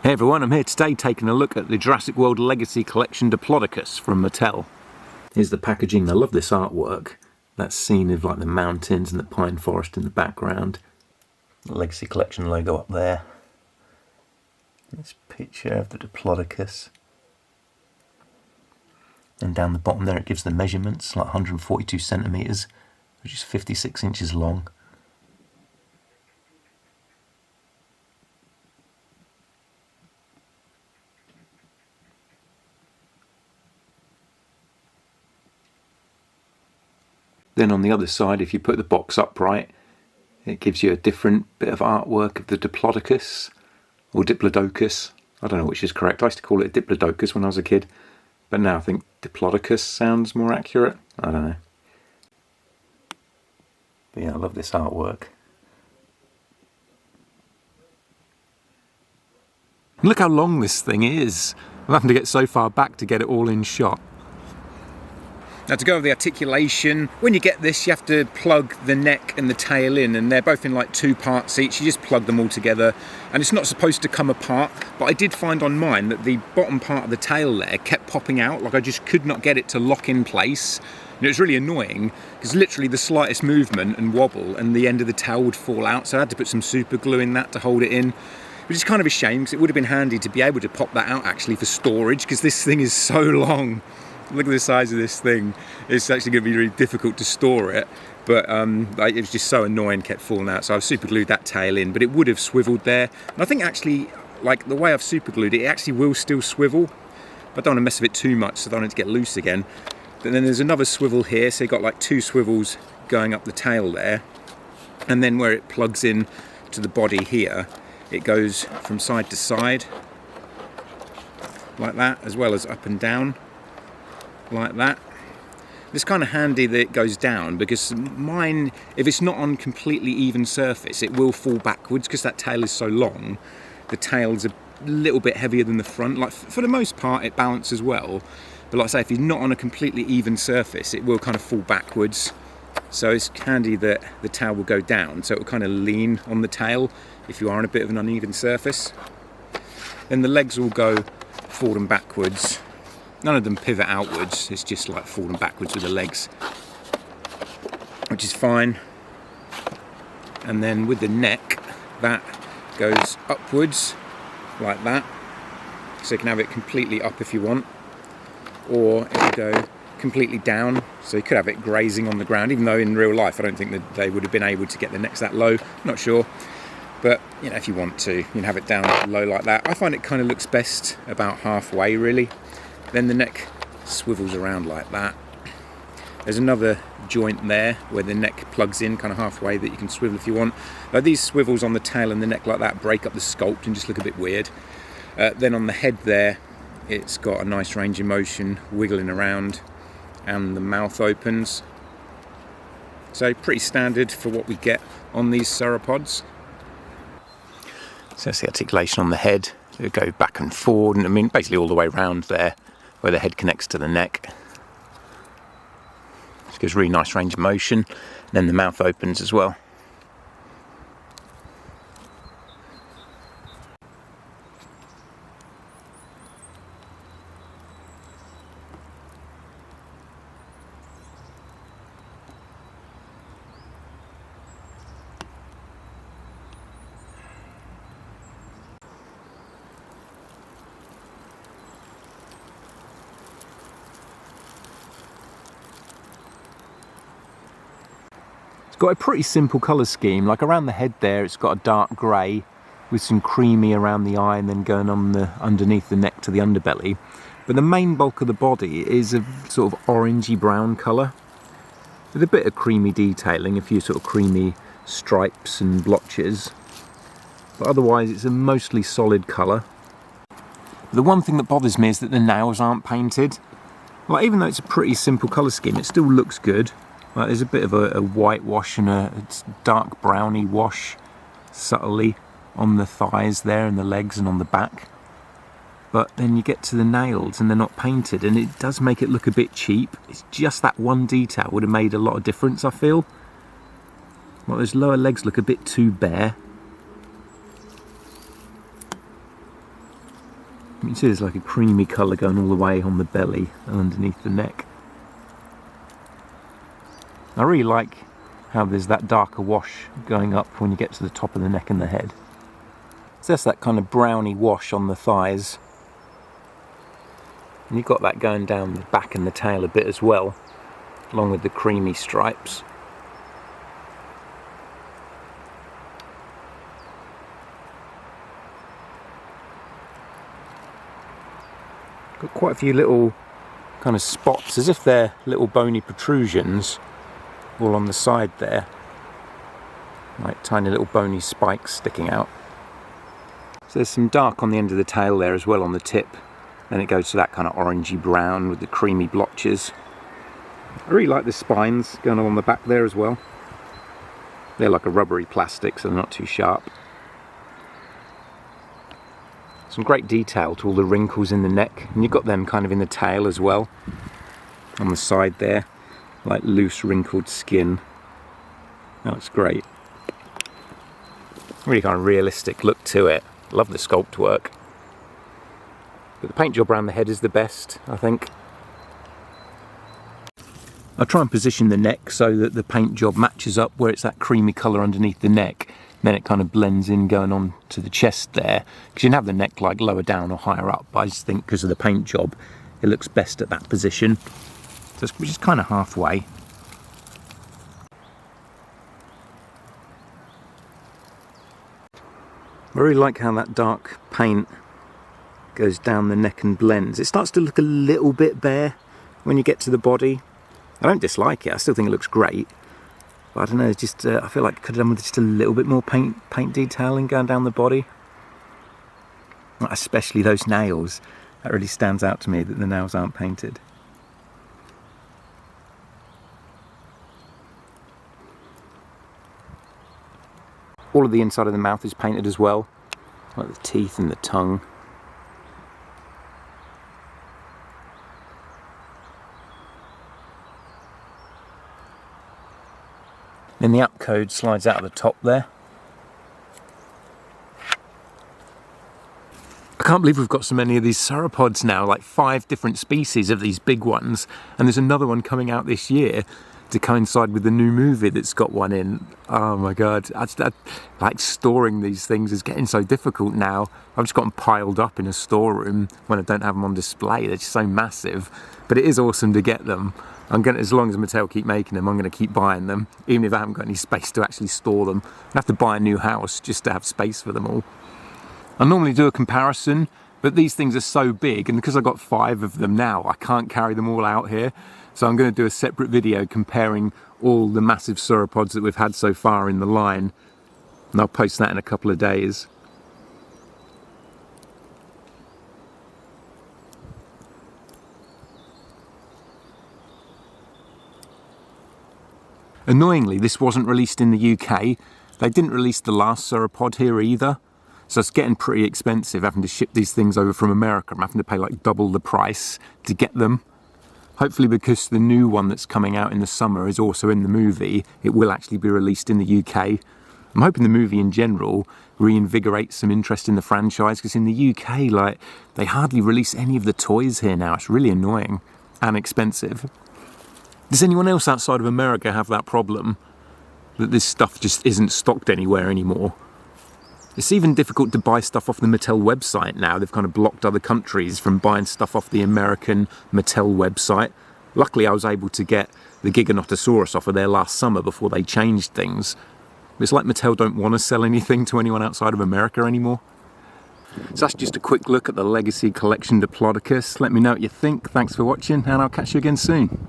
Hey everyone, I'm here today taking a look at the Jurassic World Legacy Collection Diplodocus from Mattel. Here's the packaging. I love this artwork. That scene of like the mountains and the pine forest in the background. The Legacy Collection logo up there. This picture of the Diplodocus. And down the bottom there it gives the measurements, like 142 centimetres, which is 56 inches long. Then on the other side, if you put the box upright, it gives you a different bit of artwork of the Diplodocus, or Diplodocus. I don't know which is correct. I used to call it Diplodocus when I was a kid, but now I think Diplodocus sounds more accurate. I don't know. But yeah, I love this artwork. Look how long this thing is. I'm having to get so far back to get it all in shot. Now to go over the articulation, when you get this you have to plug the neck and the tail in, and they're both in like 2 parts each. You just plug them all together and it's not supposed to come apart, but I did find on mine that the bottom part of the tail there kept popping out, like I just could not get it to lock in place. And it was really annoying because literally the slightest movement and wobble and the end of the tail would fall out, so I had to put some super glue in that to hold it in, which is kind of a shame because it would have been handy to be able to pop that out actually for storage, because this thing is so long. Look at the size of this thing. It's actually going to be really difficult to store it, but it was just so annoying, kept falling out, so I've super glued that tail in, but it would have swiveled there. And I think actually, like the way I've super glued it, it actually will still swivel, but I don't want to mess with it too much so I don't want it to get loose again. But then there's another swivel here, so you've got like 2 swivels going up the tail there, and then where it plugs in to the body here, it goes from side to side like that, as well as up and down like that. It's kind of handy that it goes down, because mine, if it's not on completely even surface, it will fall backwards because that tail is so long. The tail's a little bit heavier than the front. Like for the most part it balances well, but like I say, if you're not on a completely even surface it will kind of fall backwards. So it's handy that the tail will go down, so it will kind of lean on the tail if you are on a bit of an uneven surface. Then the legs will go forward and backwards. None of them pivot outwards, it's just like falling backwards with the legs, which is fine. And then with the neck, that goes upwards like that, so you can have it completely up if you want, or it will go completely down, so you could have it grazing on the ground, even though in real life I don't think that they would have been able to get the necks that low, not sure. But you know, if you want to, you can have it down low like that. I find it kind of looks best about halfway really. Then the neck swivels around like that. There's another joint there where the neck plugs in kind of halfway that you can swivel if you want. These swivels on the tail and the neck like that break up the sculpt and just look a bit weird. Then on the head there, it's got a nice range of motion wiggling around, and the mouth opens. So pretty standard for what we get on these sauropods. So that's the articulation on the head. So it go back and forward, and I mean basically all the way around there where the head connects to the neck. It gives really nice range of motion. And then the mouth opens as well. It's got a pretty simple colour scheme, like around the head there it's got a dark grey with some creamy around the eye and then going on the underneath the neck to the underbelly. But the main bulk of the body is a sort of orangey brown colour with a bit of creamy detailing, a few sort of creamy stripes and blotches. But otherwise it's a mostly solid colour. The one thing that bothers me is that the nails aren't painted. Like even though it's a pretty simple colour scheme, it still looks good. Like there's a bit of a white wash and a dark browny wash subtly on the thighs there and the legs and on the back. But then you get to the nails and they're not painted, and it does make it look a bit cheap. It's just that one detail would have made a lot of difference, I feel. Like those lower legs look a bit too bare. You can see there's like a creamy colour going all the way on the belly and underneath the neck. I really like how there's that darker wash going up when you get to the top of the neck and the head. So that's that kind of browny wash on the thighs. And you've got that going down the back and the tail a bit as well, along with the creamy stripes. Got quite a few little kind of spots, as if they're little bony protrusions, all on the side there. Like tiny little bony spikes sticking out. So there's some dark on the end of the tail there as well on the tip. Then it goes to that kind of orangey brown with the creamy blotches. I really like the spines going along the back there as well. They're like a rubbery plastic, so they're not too sharp. Some great detail to all the wrinkles in the neck, and you've got them kind of in the tail as well, on the side there, like loose wrinkled skin. That looks great. Really kind of realistic look to it. Love the sculpt work. But the paint job around the head is the best, I think. I try and position the neck so that the paint job matches up where it's that creamy colour underneath the neck. Then it kind of blends in going on to the chest there, because you can have the neck like lower down or higher up, but I just think because of the paint job it looks best at that position, so which is kind of halfway. I really like how that dark paint goes down the neck and blends. It starts to look a little bit bare when you get to the body. I don't dislike it, I still think it looks great. But I don't know, it's just I feel like I could have done with just a little bit more paint detailing going down the body. Especially those nails. That really stands out to me that the nails aren't painted. All of the inside of the mouth is painted as well, like the teeth and the tongue. Then the upcode slides out of the top there. I can't believe we've got so many of these sauropods now, like 5 different species of these big ones, and there's another one coming out this year to coincide with the new movie that's got one in. Oh my god, like storing these things is getting so difficult now. I've just got them piled up in a storeroom when I don't have them on display. They're just so massive, but it is awesome to get them. I'm going to, as long as Mattel keep making them, I'm going to keep buying them, even if I haven't got any space to actually store them. I have to buy a new house just to have space for them all. I normally do a comparison, but these things are so big, and because I've got 5 of them now, I can't carry them all out here. So I'm going to do a separate video comparing all the massive sauropods that we've had so far in the line, and I'll post that in a couple of days. Annoyingly, this wasn't released in the UK. They didn't release the last sauropod here either. So it's getting pretty expensive having to ship these things over from America. I'm having to pay like double the price to get them. Hopefully, because the new one that's coming out in the summer is also in the movie, it will actually be released in the UK. I'm hoping the movie in general reinvigorates some interest in the franchise, because in the UK, like, they hardly release any of the toys here now. It's really annoying and expensive. Does anyone else outside of America have that problem? That this stuff just isn't stocked anywhere anymore? It's even difficult to buy stuff off the Mattel website now. They've kind of blocked other countries from buying stuff off the American Mattel website. Luckily, I was able to get the Giganotosaurus off of there last summer before they changed things. But it's like Mattel don't want to sell anything to anyone outside of America anymore. So that's just a quick look at the Legacy Collection Diplodocus. Let me know what you think. Thanks for watching, and I'll catch you again soon.